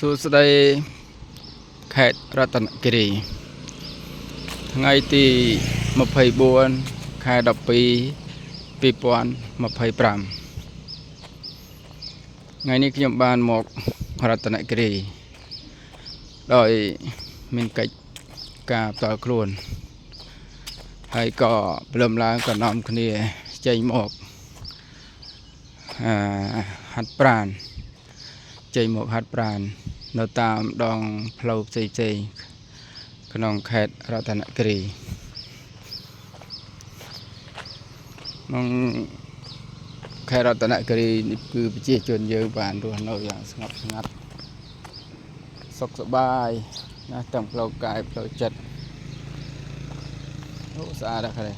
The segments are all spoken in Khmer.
សួស្តីខេត្តរតនគិរីថ្ងៃទី24ខែ12 2025ថ្ងៃនេះខ្ញុំបានមករតនគិរីដោយមានកិច្ចការផ្ទាល់ខ្លួនហើយក៏ព្រមឡើងក៏នាំគ្នាចេញមកហាត់ប្រាណចេញមកហាត់ប្រាណនៅតាមដងផ្លូវផ្សេងៗក្នុងខេត្តរតនគិរីក្នុងខេត្តរតនគិរីនេះគឺប្រជាជនយើងបានរស់នៅយ៉ាងស្ងប់ស្ងាត់សុខសប្បាយណាទាំងផ្លូវកាយផ្លូវចិត្តអូស្អាតណាស់នេះ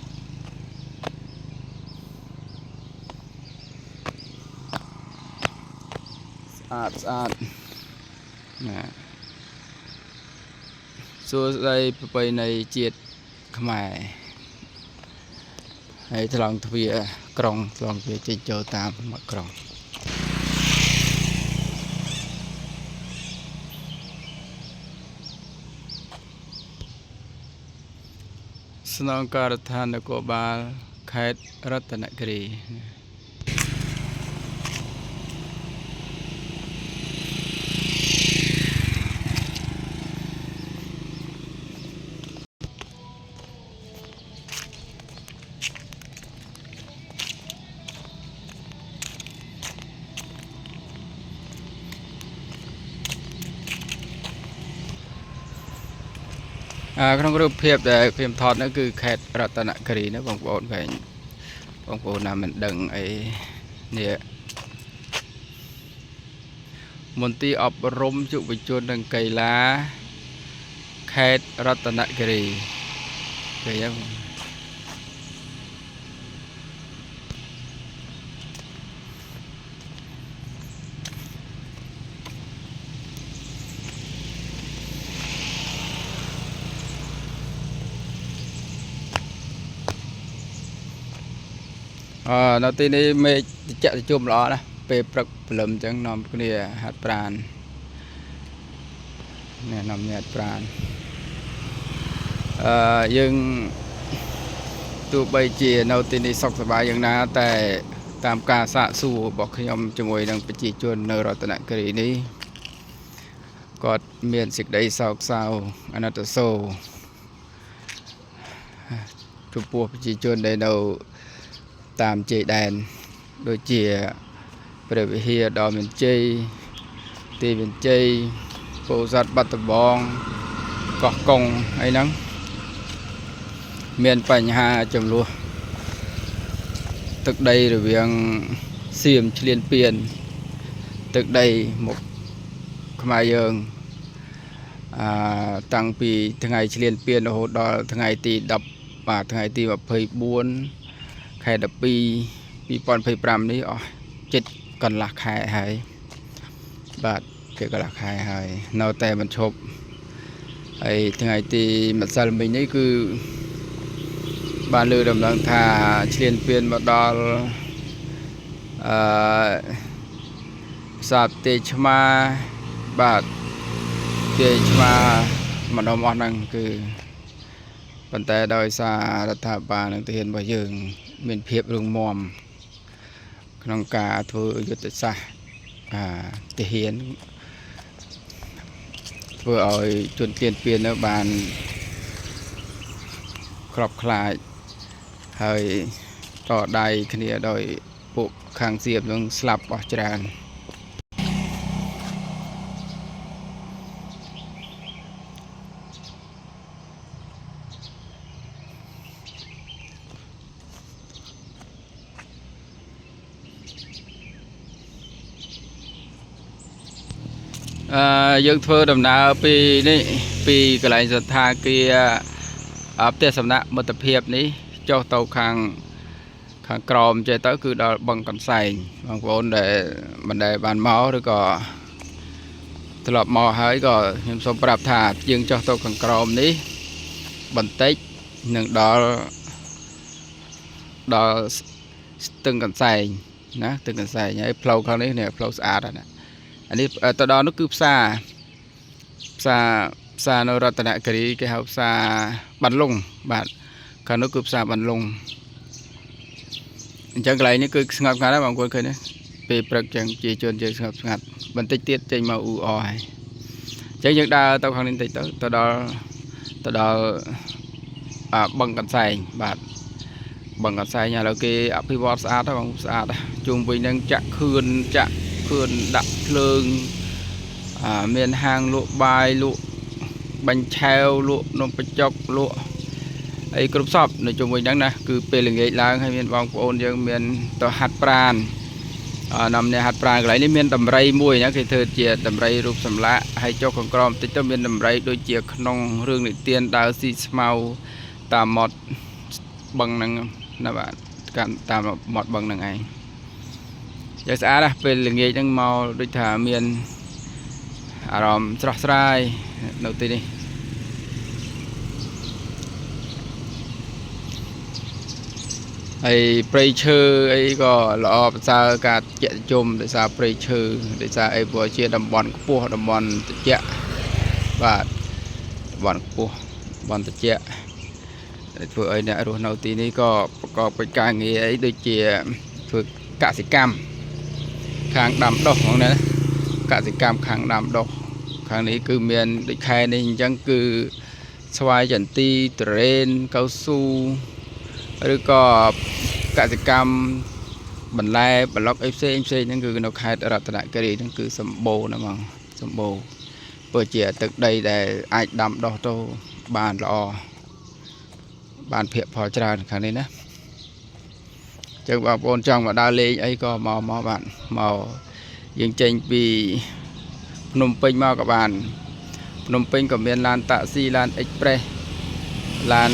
ស្អាតណាសួស្តីប្រពៃណីជាតិខ្មែរហើយឆ្លងទ្វារក្រុងឆ្លងទ្វារចេញចូលតាមមកក្រុងស្នងការដ្ឋាននគរបាលខេត្តរតនគិរីក្នុងរូបភាពដែលខ្ញុំថតនោះគឺខេត្តរតនគិរីណាបងប្អូនណាមិនដឹងអីនេះមន្ទីរអប់រំយុវជននិងកីឡាខេត្តរតនគិរីឃើញទេនៅទីនេះមេឃត្រជាក់ត្រជុំល្អណាស់ពេលព្រឹកព្រលឹមអញ្ចឹងនាំគ្នាហាត់ប្រាណនេះនាំគ្នាហាត់ប្រាណយើងទោះបីជានៅទីនេះសុខសប្បាយយ៉ាងណាតែតាមការសាកសួររបស់ខ្ញុំជាមួយនឹងប្រជាជននៅរតនគិរីនេះគាត់មានសេចក្តីសោកសៅអាណិតអាសូរចំពោះប្រជាជនដែលនៅតាមជ័យដែនដូចជាព្រះវិហារដ៏មានជ័យទីមានជ័យពោធិ៍សាត់បាត់ដំបងកោះកុងអីហ្នឹងមានបញ្ហាចំនួនទឹកដីរវាងសៀមឈ្លានពានទឹកដីមកខ្មែរយើងតាំងពីថ្ងៃឈ្លានពានរហូតដល់ថ្ងៃទី10ថ្ងៃទី24ខែ12 2025នេះអស់ចិត្តកន្លះខែហើយបាទគេកន្លះខែហើយនៅតែមិនឈប់ហើយថ្ងៃទីម្សិលមិញនេះគឺបានលើដំណឹងថាឈ្លានពានមកដល់ផ្សារទេឆ្មាបាទទេឆ្មាម្ដងអស់ហ្នឹងគឺប៉ុន្តែដោយសាររដ្ឋាភិបាលនិងទាហានរបស់យើងមានភាពរឹងមាំក្នុងការធ្វើយុទ្ធសាស្ត្រទាហានធ្វើឲ្យជនឈ្លានពាននៅបានក្របខ្លាចហើយតដៃគ្នាដោយពួកខាងសៀមនឹងស្លាប់អស់ច្រើនយើងធ្វើដំណើរពីនេះពីកន្លែងសណ្ឋាគារផ្ទះសំណាក់មិត្តភាពនេះចុះទៅខាងក្រោមចេះទៅគឺដល់បឹងកន្សែងបងប្អូនដែលមិនដែលបានមកឬក៏ត្រឡប់មកហើយក៏ខ្ញុំសូមប្រាប់ថាយើងចុះទៅខាងក្រោមនេះបន្តិចនឹងដល់ស្ទឹងកន្សែងណាស្ទឹងកន្សែងហើយផ្លូវខាងនេះផ្លូវស្អាតណាអានេះទៅដល់នោះគឺផ្សារ ផ្សារនៅរតនគិរីគេហៅផ្សារបានលុងបាទខាងនោះគឺផ្សារបានលុងអញ្ចឹងកន្លែងនេះគឺស្ងប់ស្ងាត់ដែរបងប្អូនឃើញទេពេលព្រឹកចឹងជាជនយើងស្ងប់ស្ងាត់បន្តិចទៀតចេញមកអ៊ូអហើយអញ្ចឹងយើងដើរទៅខាងនេះបន្តិចទៅដល់បឹងកន្សែងបាទបឹងកន្សែងឥឡូវគេអភិវឌ្ឍស្អាតហើយបងស្អាតជុំវិញនឹងចាក់ខឿនដាក់ភ្លើងមានហាងលក់បាយលក់បាញ់ឆែវលក់នំបញ្ចុកលក់អីគ្រប់សពនៅជុំវិញហ្នឹងណាគឺពេលល្ងាចឡើងហើយមានបងប្អូនយើងមានទៅហាត់ប្រាណនាំអ្នកហាត់ប្រាណកន្លែងនេះមានតម្រៃមួយណាគេធ្វើជាតម្រៃរូបសម្លាកហើយចុះកក្រមបន្តិចទៅមានតម្រៃដូចជាក្នុងរឿងនិទានដើរស៊ីស្មៅតាមមាត់បឹងហ្នឹងណាបាទតាមមាត់បឹងហ្នឹងឯងយ៉ាងស្អាតណាស់ពេលល្ងាចហ្នឹងមកដូចថាមានអារម្មណ៍ស្រស់ស្រាយនៅទីនេះហើយព្រៃឈើអីក៏ល្អប្រសើរការជាក់ជុំដោយសារព្រៃឈើដោយសារអីព្រោះជាតំបន់ខ្ពស់តំបន់ត្រជាក់បាទតំបន់ខ្ពស់តំបន់ត្រជាក់ធ្វើឲ្យអ្នករស់នៅទីនេះក៏ប្រកបកិច្ចការងារអីដូចជាធ្វើកសិកម្មខាងដាំដុះហ្នឹងណាកសិកម្មខាងដាំដុះខាងនេះគឺមានដូចខែនេះអញ្ចឹងគឺស្វាយចន្ទីទុរេនកៅស៊ូឬក៏កសិកម្មបន្លែប្លុកអីផ្សេងហ្នឹងគឺនៅខេត្តរតនគិរីហ្នឹងគឺសម្បូរណាស់ហ្មងសម្បូរព្រោះជាទឹកដីដែលអាចដាំដុះទៅបានល្អបានភាគផលច្រើនខាងនេះណាអញ្ចឹងបងប្អូនចង់មកដើរលេងអីក៏មកបាទមកយើងចេញពីភ្នំពេញមកក៏បានភ្នំពេញក៏មានឡានតាក់ស៊ីឡានអេកប្រេសឡាន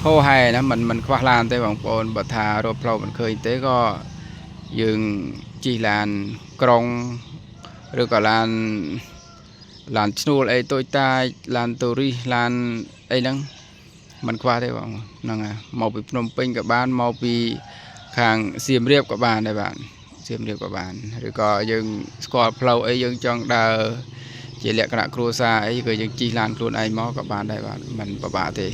ហូហែណាมันខ្វះឡានទេបងប្អូនបើថារកផ្លូវមិនឃើញទេក៏យើងជិះឡានក្រុងឬក៏ឡានឈ្នួលអីតូចតាចឡានតូរីសឡានអីហ្នឹងมันខ្វះទេបងហ្នឹងហើយមកពីភ្នំពេញក៏បានមកពីខាងសៀមរាបក៏បានដែរបាទសៀមរាបក៏បានឬក៏យើងស្គាល់ផ្លូវអីយើងចង់ដើរជាលក្ខណៈគ្រួសារអីក៏យើងជិះឡានខ្លួនឯងមកក៏បានដែរបាទมันពិបាកទេ